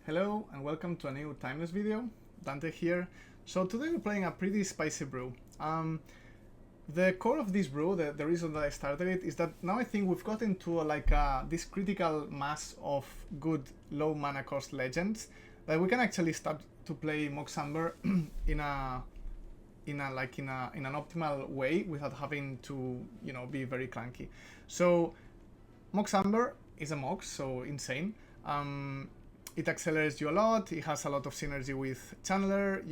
Hello and welcome to a new timeless video. Dech here. So today we're playing a pretty spicy brew. The core of this brew, the reason that I started it, is that now I think we've got into this critical mass of good low mana cost legends that we can actually start to play Mox Amber in an optimal way without having to be very clunky. So Mox Amber is a Mox, so insane. It accelerates you a lot. It has a lot of synergy with Channeler.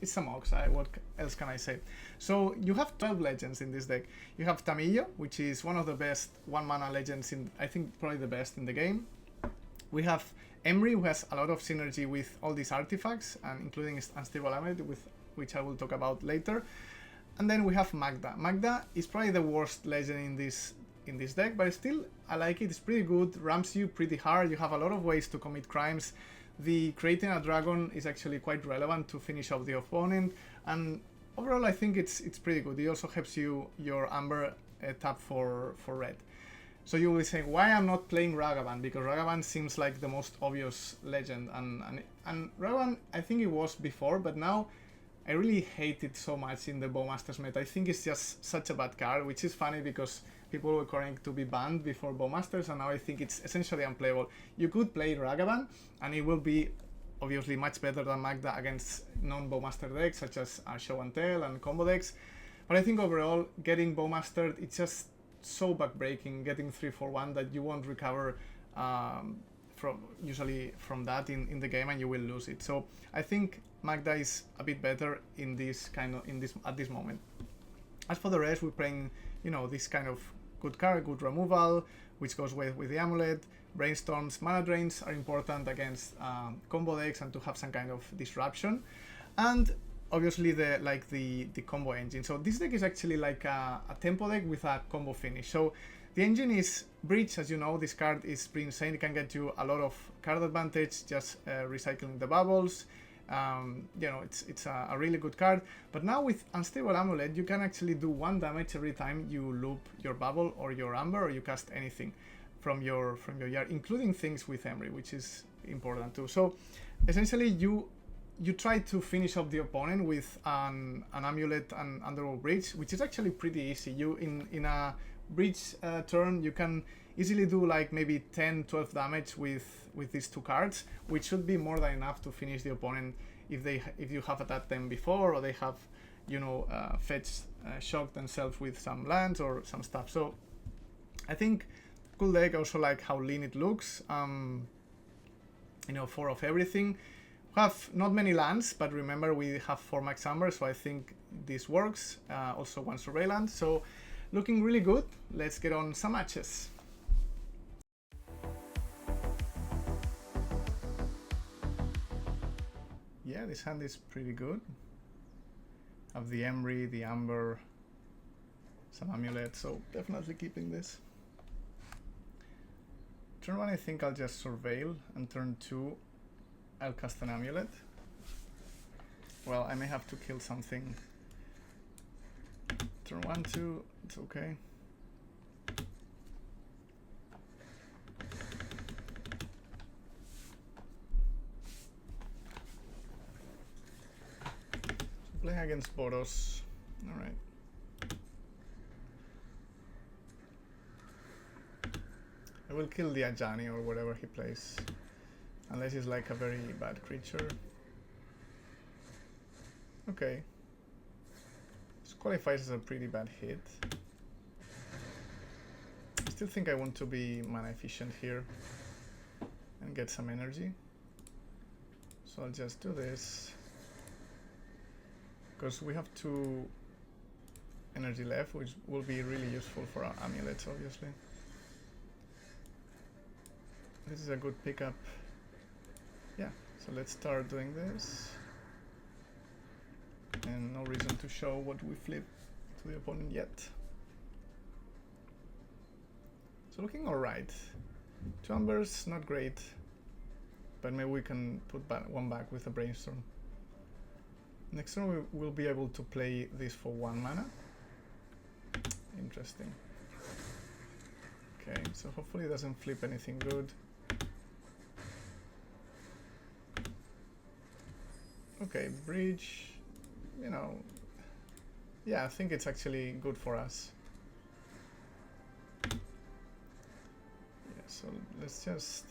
It's a Mox. What else can I say? So you have 12 legends in this deck. You have Tamiyo, which is one of the best 1-mana legends I think probably the best in the game. We have Emry, who has a lot of synergy with all these artifacts, and including Unstable Amulet, which I will talk about later. And then we have Magda. Magda is probably the worst legend in this deck, but still I like it. It's pretty good, ramps you pretty hard. You have a lot of ways to commit crimes. The creating a dragon is actually quite relevant to finish off the opponent, and overall I think it's pretty good. It also helps you your Amber tap for red. So you will be saying, why I'm not playing Ragavan? Because Ragavan seems like the most obvious legend, and Ragavan I think it was before, but now I really hate it so much in the Bowmasters meta. I think it's just such a bad card, which is funny because people were calling it to be banned before Bowmasters, and now I think it's essentially unplayable. You could play Ragavan, and it will be obviously much better than Magda against non-Bowmaster decks, such as Show and Tell and combo decks. But I think overall, getting Bowmastered, it's just so backbreaking, getting 3-4-1 that you won't recover usually from that in the game, and you will lose it. So I think Magda is a bit better at this moment. As for the rest, we're playing this kind of good card, good removal, which goes with the Amulet. Brainstorms, mana drains are important against combo decks and to have some kind of disruption. And obviously the combo engine. So this deck is actually like a tempo deck with a combo finish. So the engine is Breach. As you know, this card is pretty insane. It can get you a lot of card advantage just recycling the bubbles. It's a really good card. But now with Unstable Amulet, you can actually do 1 damage every time you loop your bubble or your Amber, or you cast anything from your yard, including things with Emry, which is important too. So essentially you try to finish off the opponent with an Amulet and Underworld Breach, which is actually pretty easy. You in a Breach turn, you can easily do like maybe 10-12 damage with these 2 cards, which should be more than enough to finish the opponent if you have attacked them before, or they have shocked themselves with some lands or some stuff. So I think cool deck. Also like how lean it looks. 4 of everything. We have not many lands, but remember we have 4 Max Amber, so I think this works. Also 1 Surveillance, so looking really good. Let's get on some matches. Yeah, this hand is pretty good. Have the Emry, the Amber, some Amulet, so definitely keeping this. Turn 1 I think I'll just Surveil, and turn 2 I'll cast an Amulet. Well, I may have to kill something. Turn 1, 2, it's okay. Playing against Boros. Alright. I will kill the Ajani or whatever he plays. Unless he's like a very bad creature. Okay. This qualifies as a pretty bad hit. I still think I want to be mana efficient here and get some energy. So I'll just do this. Because we have 2 energy left, which will be really useful for our amulets, obviously. This is a good pickup. Yeah, so let's start doing this. And no reason to show what we flip to the opponent yet. So looking alright. 2 Ambers, not great. But maybe we can put 1 back with a Brainstorm. Next turn we will be able to play this for 1 mana. Interesting. Okay, so hopefully it doesn't flip anything good. Okay, Breach, you know, yeah, I think it's actually good for us. Yeah, so let's just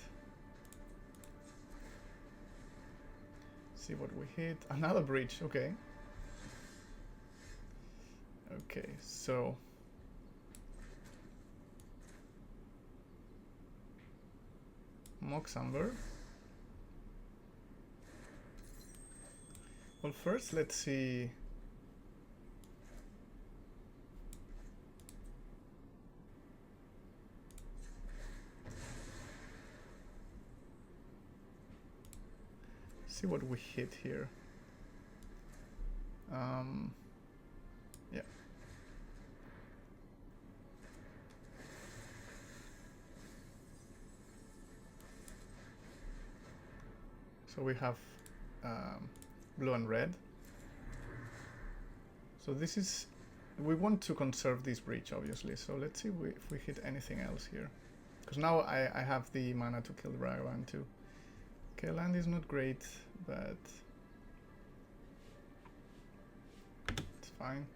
see what we hit. Another Breach, okay. Okay, so Mox Amber. Well, first let's see. See what we hit here. Yeah. So we have blue and red. So this is, we want to conserve this breach, obviously. So let's see if we hit anything else here. Because now I have the mana to kill Ragavan too. Okay, land is not great, but it's fine.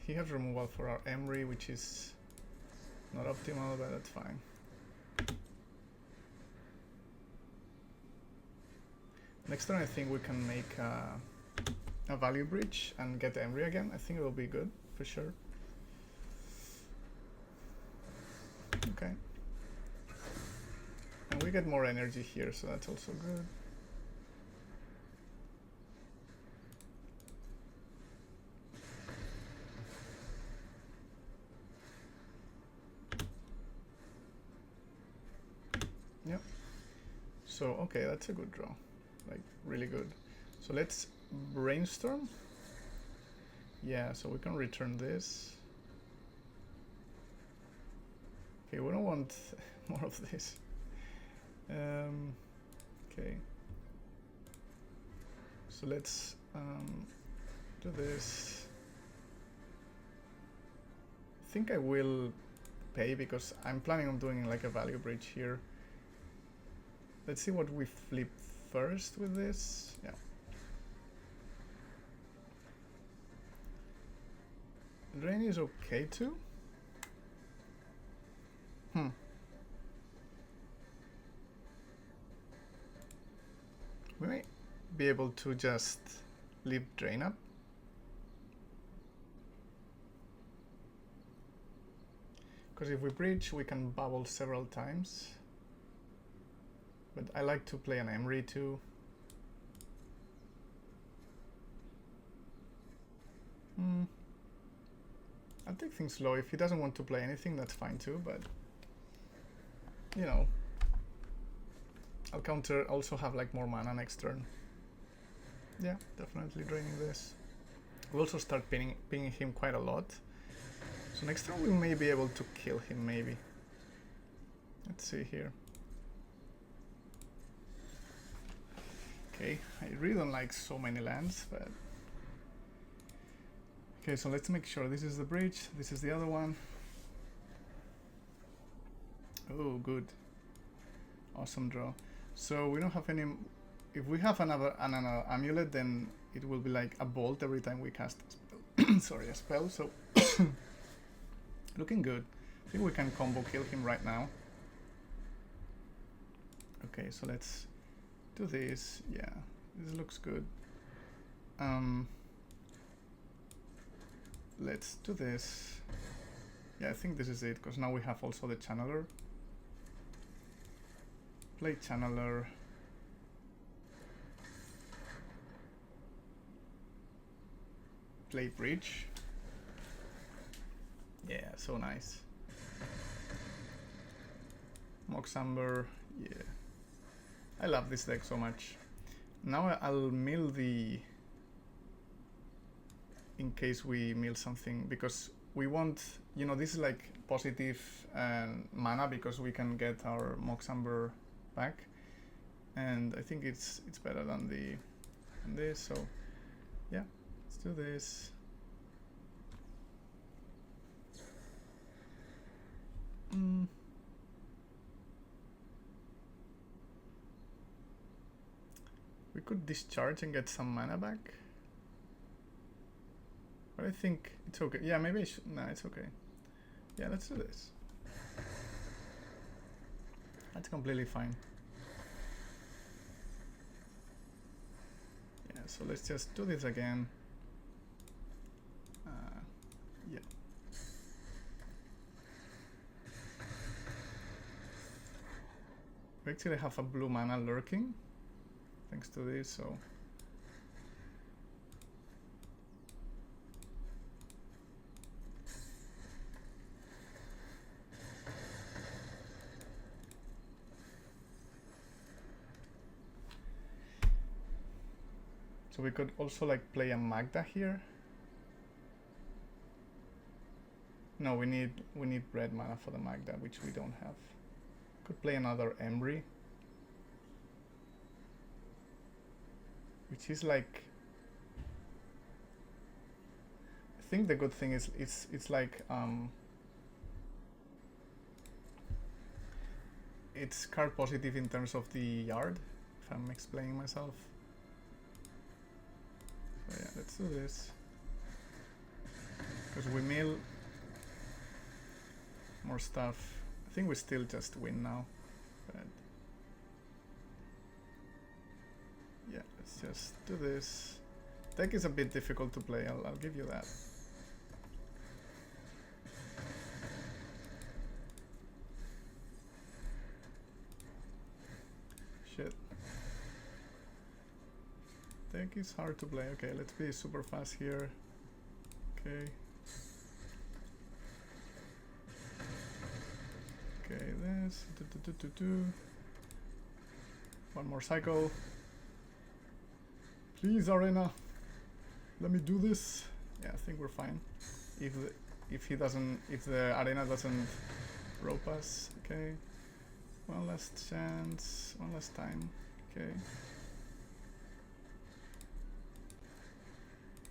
He has removal for our Emery, which is not optimal, but that's fine. Next turn I think we can make a value breach and get Emery again. I think it will be good, for sure. Okay. And we get more energy here, so that's also good. Yep. So, okay, that's a good draw. Like, really good. So let's brainstorm. Yeah, so we can return this. Okay, we don't want more of this. Okay. So let's do this. I think I will pay because I'm planning on doing like a value bridge here. Let's see what we flip first with this. Yeah. Drain is okay too. We may be able to just leave Drain up. Because if we breach, we can bubble several times. But I like to play an Emery too. I'll take things slow. If he doesn't want to play anything, that's fine too, but you know, I'll counter, also have like more mana next turn. Yeah, definitely draining this. We'll also start pinging him quite a lot. So next turn we may be able to kill him, maybe. Let's see here. Okay, I really don't like so many lands, but... Okay, so let's make sure this is the bridge, this is the other one. Oh, good. Awesome draw. So we don't have any... If we have another amulet, then it will be like a bolt every time we cast a spell. Sorry, a spell, so... Looking good. I think we can combo kill him right now. Okay, so let's do this. Yeah, this looks good. Let's do this. Yeah, I think this is it, because now we have also the channeler. Play channeler. Play breach. Yeah, so nice. Mox Amber, yeah. I love this deck so much. Now I'll mill the... in case we mill something, because we want, you know, this is like positive mana because we can get our Mox Amber back, and I think it's better than this. So yeah, let's do this. We could discharge and get some mana back. But I think it's okay. Yeah, maybe I should. Nah, it's okay. Yeah, let's do this. That's completely fine. Yeah, so let's just do this again. Yeah. We actually have a blue mana lurking, thanks to this, so... So we could also like play a Magda here. No, we need red mana for the Magda, which we don't have. Could play another Embry, which is like... I think the good thing is it's like it's card positive in terms of the yard, if I'm explaining myself. So yeah, let's do this. Because we mill more stuff. I think we still just win now. But yeah, let's just do this. Deck is a bit difficult to play, I'll give you that. Shit. Deck is hard to play. Okay, let's be super fast here. Okay. Okay, this. One more cycle. Please, Arena. Let me do this. Yeah, I think we're fine. If the Arena doesn't rope us. Okay. One last chance. One last time. Okay.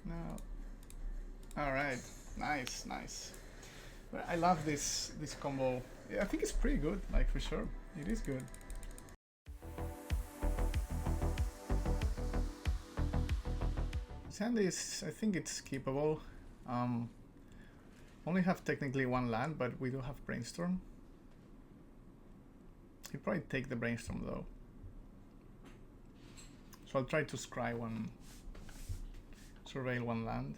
Now. All right. Nice, nice. I love this combo. Yeah, I think it's pretty good. Like for sure, it is good. This hand is, I think it's keepable. Only have technically one land, but we do have Brainstorm. He'll probably take the Brainstorm though. So I'll try to scry one, surveil one land.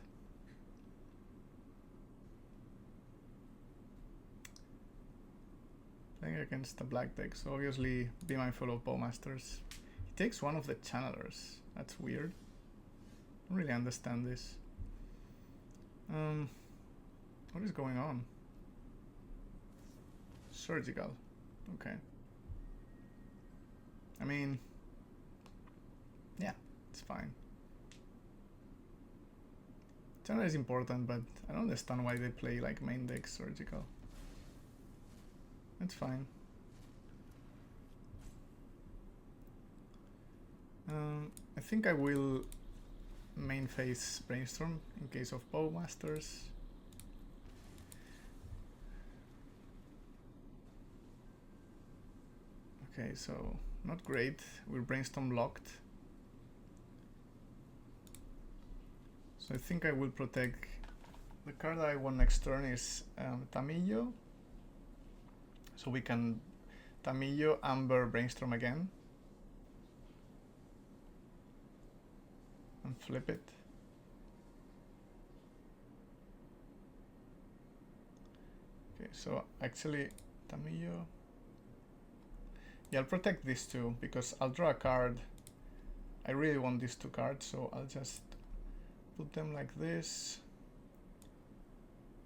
Playing against the black deck, so obviously be mindful of Bowmasters. He takes one of the Channelers. That's weird. I don't really understand this. What is going on? Surgical. Okay. I mean, yeah, it's fine. Channeler is important, but I don't understand why they play like main deck Surgical. That's fine. I think I will main phase Brainstorm in case of Bowmasters. Okay, so not great. We're Brainstorm locked. So I think I will protect. The card that I want next turn is Tamiyo. So we can Tamiyo, Amber, Brainstorm again. And flip it. Okay, so actually Tamiyo. Yeah, I'll protect these two because I'll draw a card. I really want these two cards, so I'll just put them like this.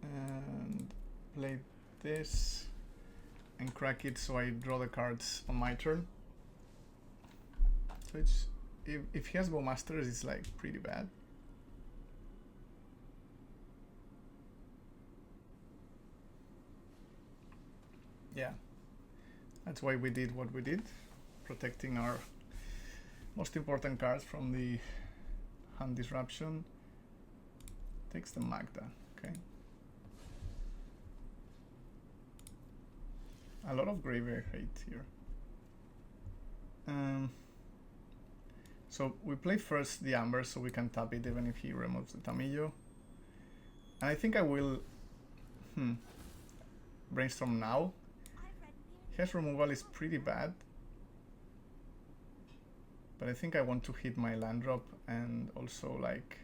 And play this. And crack it so I draw the cards on my turn. So it's if he has Bowmasters, it's like pretty bad. Yeah, that's why we did what we did, protecting our most important cards from the hand disruption. Takes the Magda, okay. A lot of graveyard hate here. So we play first the Amber so we can tap it even if he removes the Tamiyo. And I think I will brainstorm now. His removal is pretty bad. But I think I want to hit my land drop and also like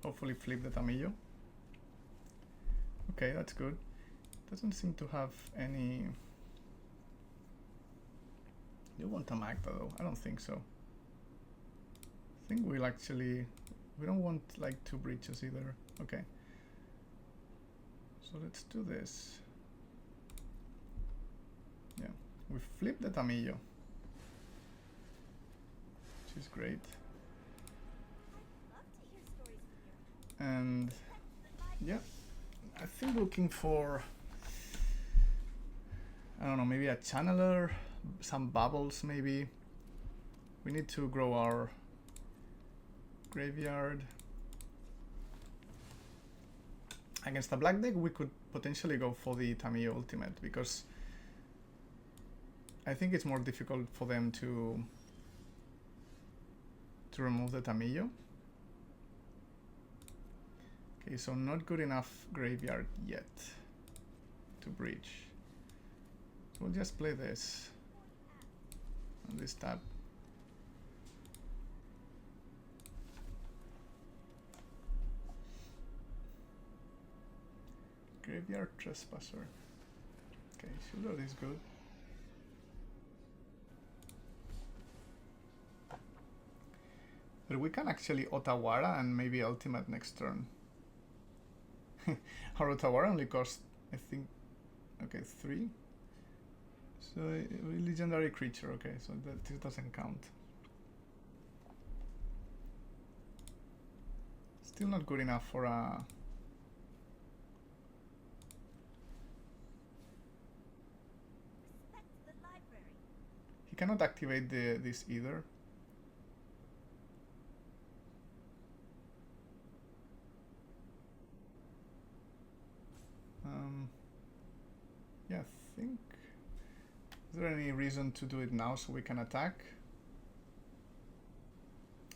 hopefully flip the Tamiyo. Okay, that's good. Doesn't seem to have any... You want a Magda though? I don't think so. I think we'll actually... We don't want like 2 breaches either. Okay. So let's do this. Yeah, we flip the Tamiyo, which is great. And yeah, I think looking for, I don't know, maybe a channeler, some bubbles maybe. We need to grow our graveyard. Against a black deck, we could potentially go for the Tamiyo ultimate because I think it's more difficult for them to remove the Tamiyo. Okay, so not good enough graveyard yet to breach. So we'll just play this on this tab. Graveyard Trespasser. Okay, Shielder is good. But we can actually Otawara and maybe ultimate next turn. Our Otawara only cost, I think, okay, 3. So legendary creature, okay, so this doesn't count. Still not good enough for a... He cannot activate this either. Yeah, I think... Is there any reason to do it now so we can attack?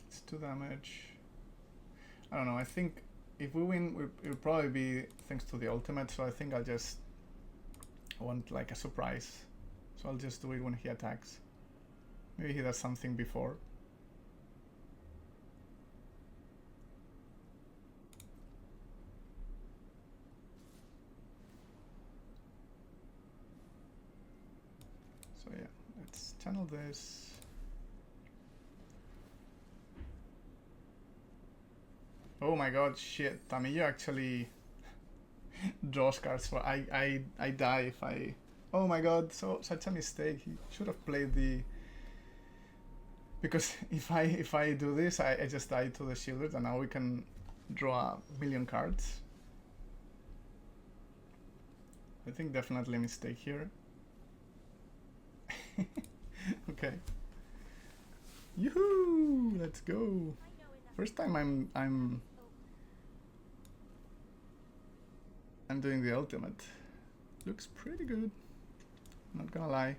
It's 2 damage. I don't know, I think if we win, it'll probably be thanks to the ultimate, so I think I'll just want like a surprise. So I'll just do it when he attacks. Maybe he does something before. So yeah, let's channel this. Oh my god, shit. Tamiyo actually draws cards for I die if I... Oh my god, such a mistake. He should have played the... Because if I do this, I just die to the shielders and now we can draw a million cards. I think definitely a mistake here. Okay. Yoo-hoo! Let's go. First time I'm doing the ultimate. Looks pretty good. Not gonna lie.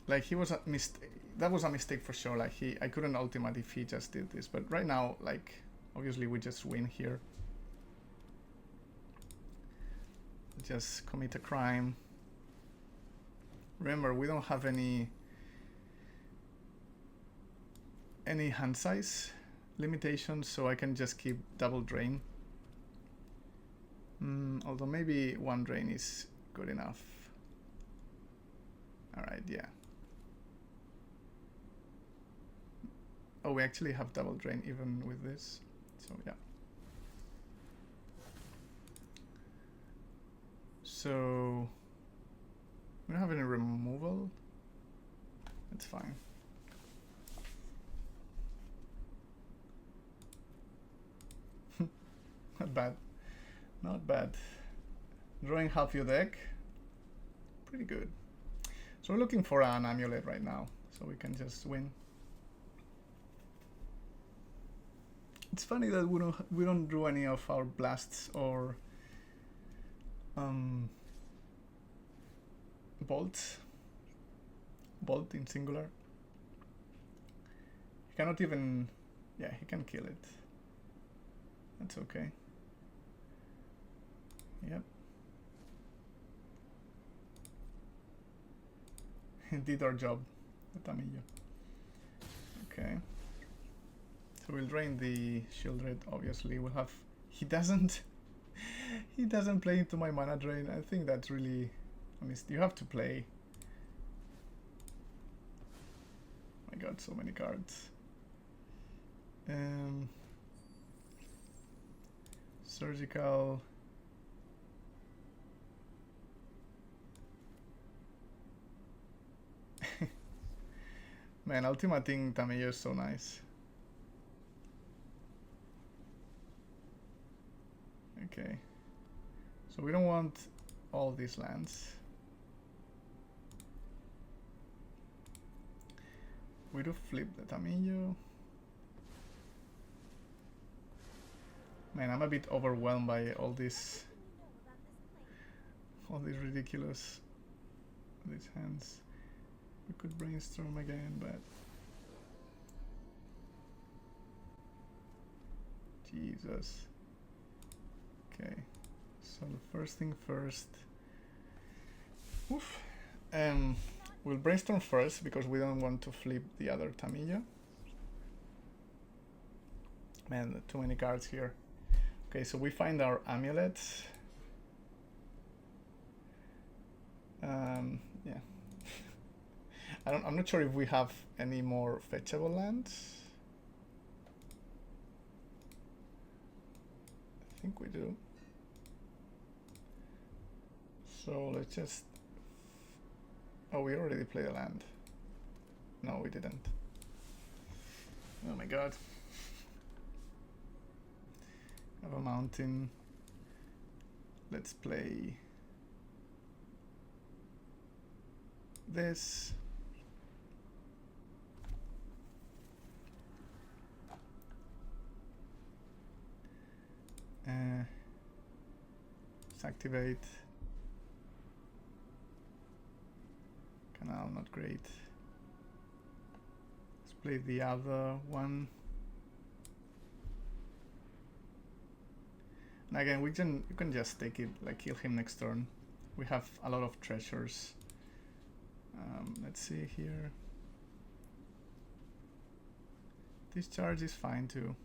Like he was a mistake. That was a mistake for sure. Like I couldn't ultimate if he just did this. But right now, like obviously we just win here. Just commit a crime. Remember, we don't have any hand size limitations, so I can just keep double drain. Although maybe 1 drain is good enough. Alright, yeah. Oh, we actually have double drain even with this, so yeah. So we don't have any removal. It's fine. Not bad. Not bad. Drawing half your deck. Pretty good. So we're looking for an amulet right now, so we can just win. It's funny that we don't draw any of our blasts or bolts. Bolt in singular. He cannot even... Yeah, he can kill it. That's okay. Yep. It did our job, the Tamiyo. Okay. So we'll drain the shield red, obviously. We'll have... He doesn't... he doesn't play into my mana drain. I think that's really... I mean, you have to play. My god, so many cards. Surgical. Man, ultimating Tamiyo is so nice. Okay. So we don't want all these lands. We do flip the Tamiyo. Man, I'm a bit overwhelmed by all these ridiculous these hands. We could brainstorm again, but Jesus. Okay, so the first thing first. Oof. We'll brainstorm first because we don't want to flip the other Tamiyo. Man, too many cards here. Okay, so we find our amulets. Yeah. I'm not sure if we have any more fetchable lands. I think we do. So let's just... Oh, we already played a land. No, we didn't. Oh my god. Have a mountain. Let's play this. Let's activate. Canal, not great. Let's play the other one. And again, you can just take it, like kill him next turn. We have a lot of treasures. Let's see here. This charge is fine too.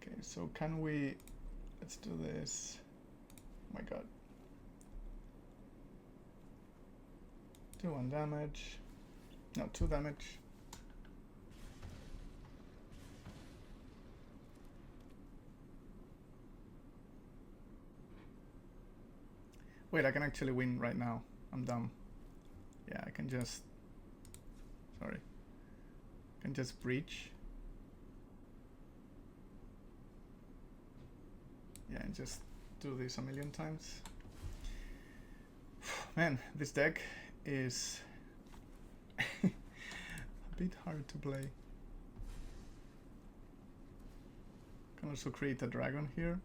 Okay, so can we... Let's do this. Oh my god. Do 1 damage. No, 2 damage. Wait, I can actually win right now. I'm dumb. Yeah, I can just... Sorry. I can just breach. Yeah, and just do this a million times. Man, this deck is a bit hard to play. Can also create a dragon here.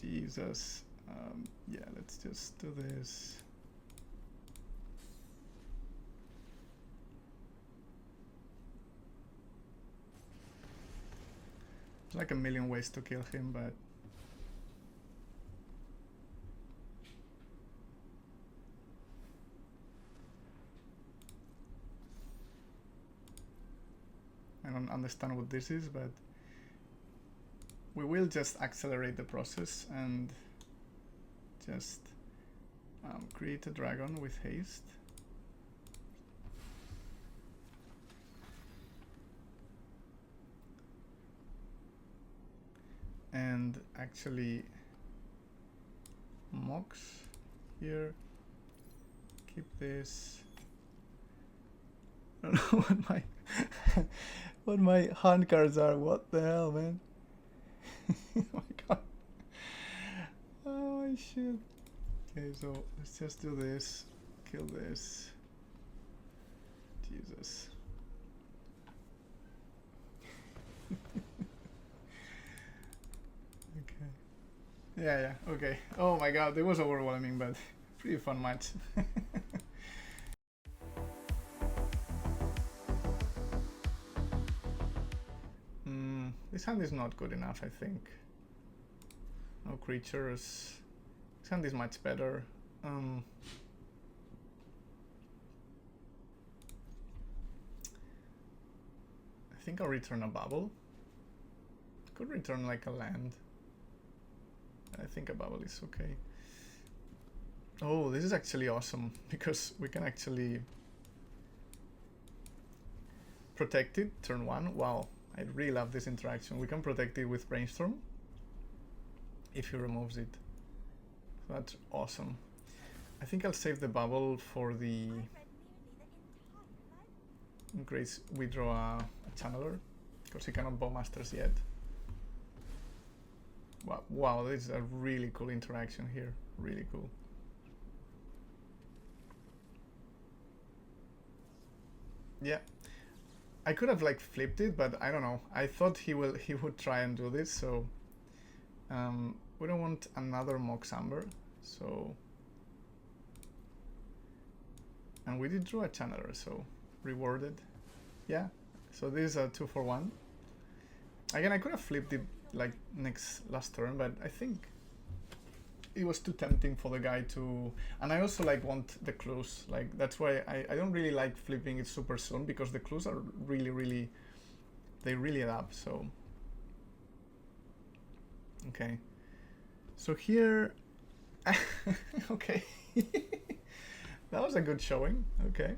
Jesus. Yeah, let's just do this. There's like a million ways to kill him, but I don't understand what this is, but we will just accelerate the process and just create a dragon with haste. And actually Mox here. Keep this. I don't know what my what my hand cards are. What the hell, man? Oh my god. Oh shit. Okay, so let's just do this. Kill this. Jesus. Okay. Yeah, okay. Oh my god, it was overwhelming, but pretty fun match. This hand is not good enough, I think. No creatures. This hand is much better. I think I'll return a bubble. Could return like a land. I think a bubble is okay. Oh, this is actually awesome because we can actually protect it turn 1. Wow, I really love this interaction. We can protect it with Brainstorm if he removes it. So that's awesome. I think I'll save the bubble for the in case we draw a channeler because he cannot Bowmasters yet. Wow, this is a really cool interaction here. Really cool. Yeah, I could have like flipped it, but I don't know. I thought he would try and do this, so we don't want another Mox Amber. So, and we did draw a channeler, so rewarded. Yeah. So this is a 2 for 1. Again, I could have flipped it like last turn, but I think it was too tempting for the guy to, and I also like want the clues, like that's why I don't really like flipping it super soon, because the clues are really they really add up. So okay, so here okay that was a good showing. Okay,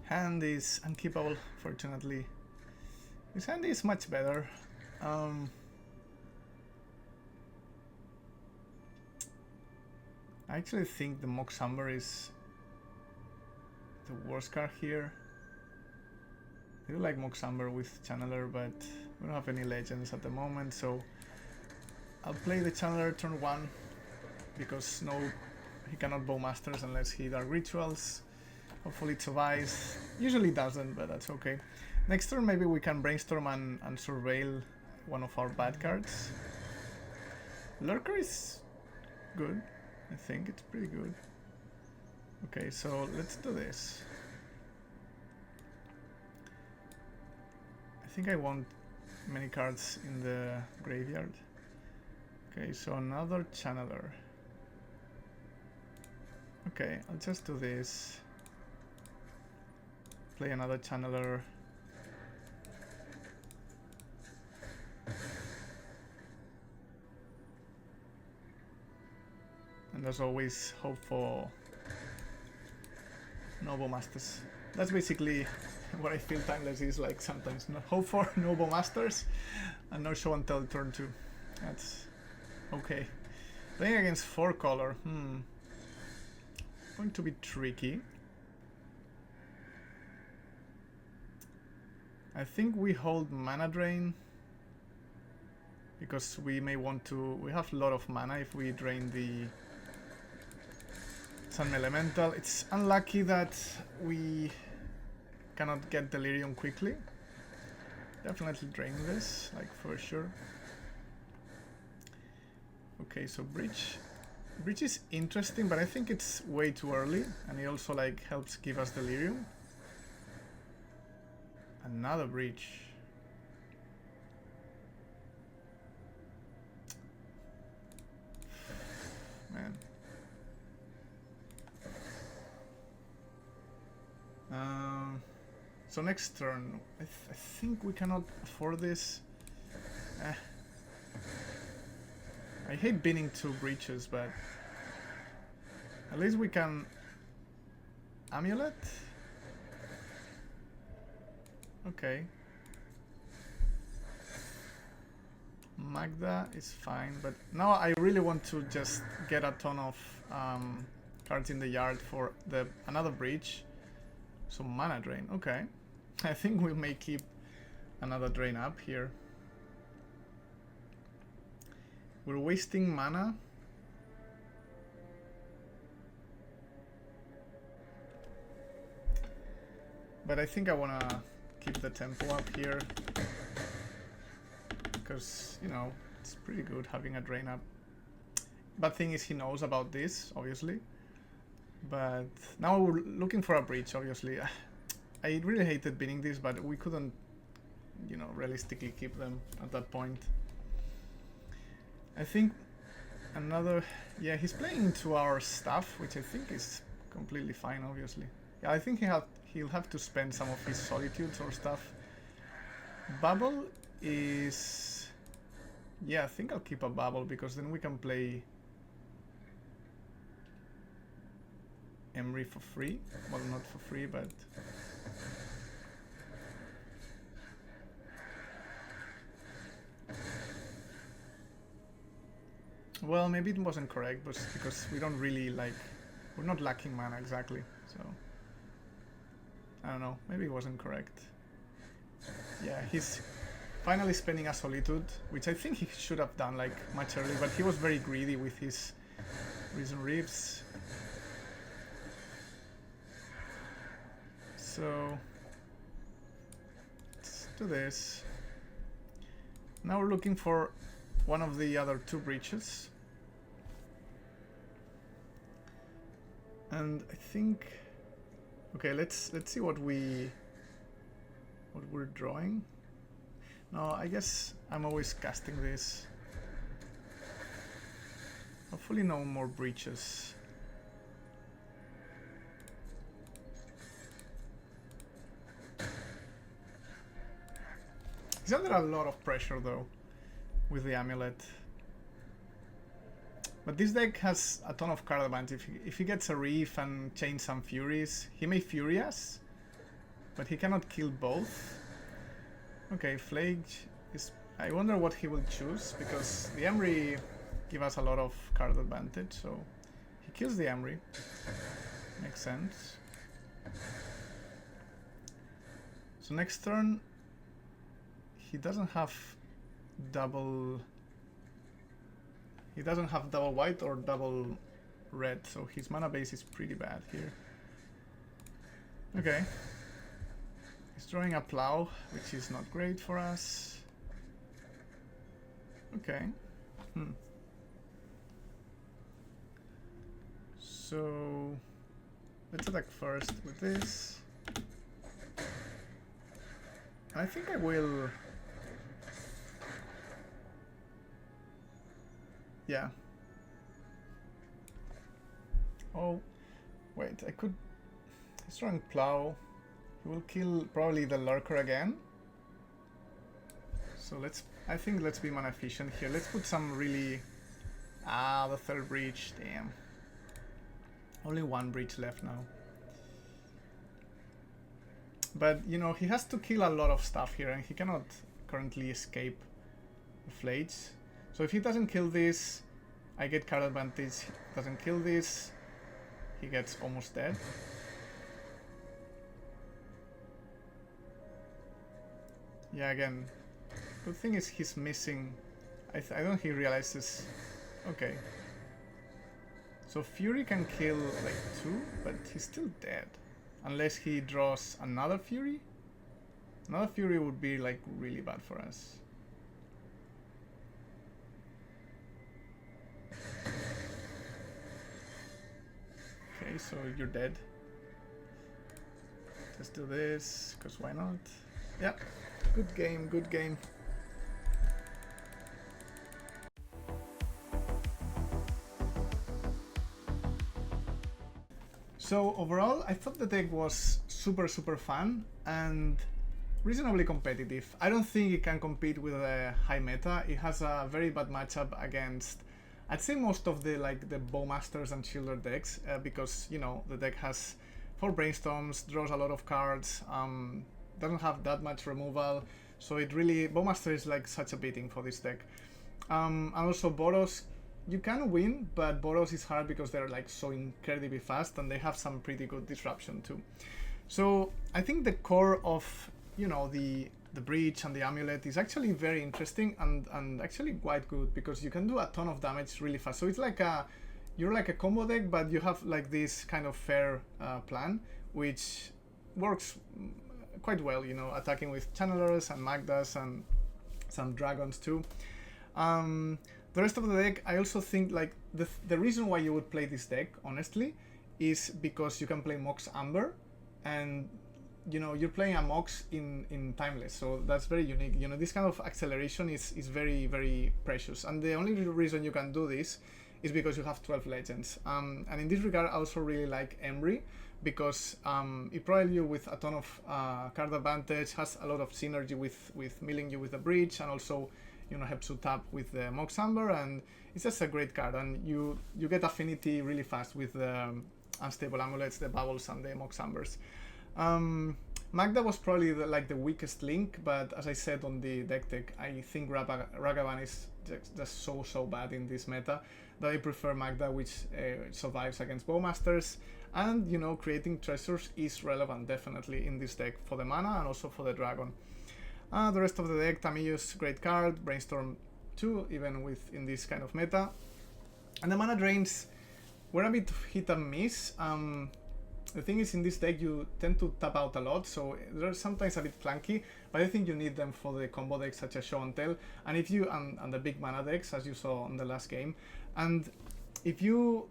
hand is unkeepable, fortunately. This hand is much better. I actually think the Mox Amber is the worst card here. I do like Mox Amber with Channeler, but we don't have any legends at the moment, so I'll play the Channeler turn 1 because he cannot Bowmasters unless he Dark Rituals. Hopefully it survives. Usually doesn't, but that's okay. Next turn maybe we can Brainstorm and surveil one of our bad cards. Lurker is good. I think it's pretty good. Okay, so let's do this. I think I want many cards in the graveyard. Okay, so another Channeler. Okay, I'll just do this. Play another Channeler. And there's always hope for no Bowmasters. That's basically what I feel Timeless is like sometimes. No, hope for no Bowmasters and no show until turn 2. That's okay. Playing against 4 color, going to be tricky. I think we hold mana drain because we may want to. We have a lot of mana if we drain the Sun Elemental. It's unlucky that we cannot get Delirium quickly. Definitely drain this, like for sure. Okay, so Breach is interesting, but I think it's way too early, and it also like helps give us Delirium. Another Breach. Man. So next turn, I think we cannot afford this. I hate binning 2 breaches, but at least we can Amulet. Okay. Magda is fine, but now I really want to just get a ton of cards in the yard for another breach. So mana drain, okay. I think we may keep another drain up here. We're wasting mana. But I think I wanna keep the tempo up here. because, you know, it's pretty good having a drain up. Bad thing is he knows about this, obviously. But now we're looking for a breach, obviously. I really hated binning this, but we couldn't, you know, realistically keep them at that point. I think another... Yeah, he's playing into our stuff, which I think is completely fine, obviously. Yeah, I think he'll have to spend some of his solitudes or stuff. Bubble is... Yeah, I think I'll keep a bubble, because then we can play Emery for free. Well, not for free, but... Well, maybe it wasn't correct, but because we don't really like... We're not lacking mana exactly, so... I don't know, maybe it wasn't correct. Yeah, he's finally spending a Solitude, which I think he should have done like much earlier, but he was very greedy with his Risen Reefs. So... let's do this. Now we're looking for one of the other two breaches. And I think... Okay, let's see what we're drawing. No, I guess I'm always casting this. Hopefully no more breaches. He's under a lot of pressure though with the Amulet. But this deck has a ton of card advantage. If he gets a Reef and chain some Furies, he may Fury us, but he cannot kill both. Okay, Flage is... I wonder what he will choose, because the Emery give us a lot of card advantage, so he kills the Emery. Makes sense. So next turn, he doesn't have double... He doesn't have double white or double red, so his mana base is pretty bad here. Okay. He's drawing a Plow, which is not great for us. Okay. So let's attack first with this. I think I will... Yeah. Oh, wait, I could... He's drawing Plow. He will kill probably the Lurker again. So I think let's be mana efficient here. Let's put some really... Ah, the third breach, damn. Only one breach left now. But, you know, he has to kill a lot of stuff here, and he cannot currently escape the Flage. So if he doesn't kill this, I get card advantage. Doesn't kill this, he gets almost dead. Yeah, again, good thing is he's missing... I don't think he realizes... Okay. So Fury can kill like 2, but he's still dead. Unless he draws another Fury. Another Fury would be like really bad for us. Okay, so you're dead. Let's do this, because why not? Yeah, good game, good game. So overall, I thought the deck was super fun and reasonably competitive. I don't think it can compete with a high meta. It has a very bad matchup against, I'd say, most of the the Bowmasters and Shielder decks, because, you know, the deck has 4 Brainstorms, draws a lot of cards, doesn't have that much removal, so it really... Bowmaster is like such a beating for this deck. And also Boros, you can win, but Boros is hard because they're like so incredibly fast, and they have some pretty good disruption too. So I think the core of, you know, the Breach and the Amulet is actually very interesting and actually quite good, because you can do a ton of damage really fast. So it's like you're like a combo deck, but you have like this kind of fair plan, which works quite well, you know, attacking with Channelers and Magdas and some dragons too. The rest of the deck, I also think like the reason why you would play this deck, honestly, is because you can play Mox Amber, and you know you're playing a Mox in Timeless, so that's very unique. You know, this kind of acceleration is very, very precious, and the only reason you can do this is because you have 12 legends. And in this regard, I also really like Embry, because it provides you with a ton of card advantage, has a lot of synergy with milling you with the Breach, and also, you know, helps you tap with the Mox Amber, and it's just a great card. And you get affinity really fast with the Unstable Amulets, the Bubbles, and the Mox Ambers. Magda was probably the weakest link, but as I said on the Dech Tech, I think Ragavan is just so bad in this meta that I prefer Magda, which survives against Bowmasters, and you know, creating treasures is relevant definitely in this deck for the mana and also for the dragon. The rest of the deck, Tamiyo's great card, Brainstorm 2, even in this kind of meta. And the mana drains were a bit hit and miss. The thing is, in this deck you tend to tap out a lot, so they're sometimes a bit clunky, but I think you need them for the combo decks such as Show and Tell, and if you and the big mana decks, as you saw on the last game. And if you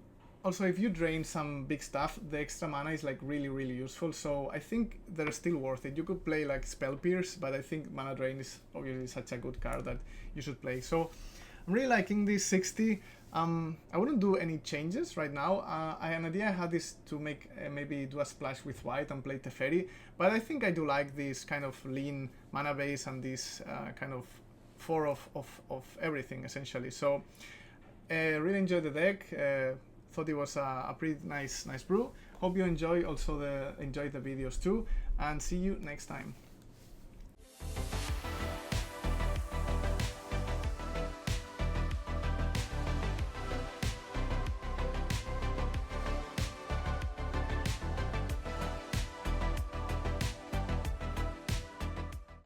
drain some big stuff, the extra mana is like really useful, so I think they're still worth it. You could play like Spell Pierce, but I think Mana Drain is obviously such a good card that you should play. So I'm really liking this 60. I wouldn't do any changes right now. An idea I had is to make maybe do a splash with white and play Teferi, but I think I do like this kind of lean mana base and this kind of 4 of everything essentially. So really enjoyed the deck. Thought it was a pretty nice brew. Hope you enjoy the videos too, and see you next time.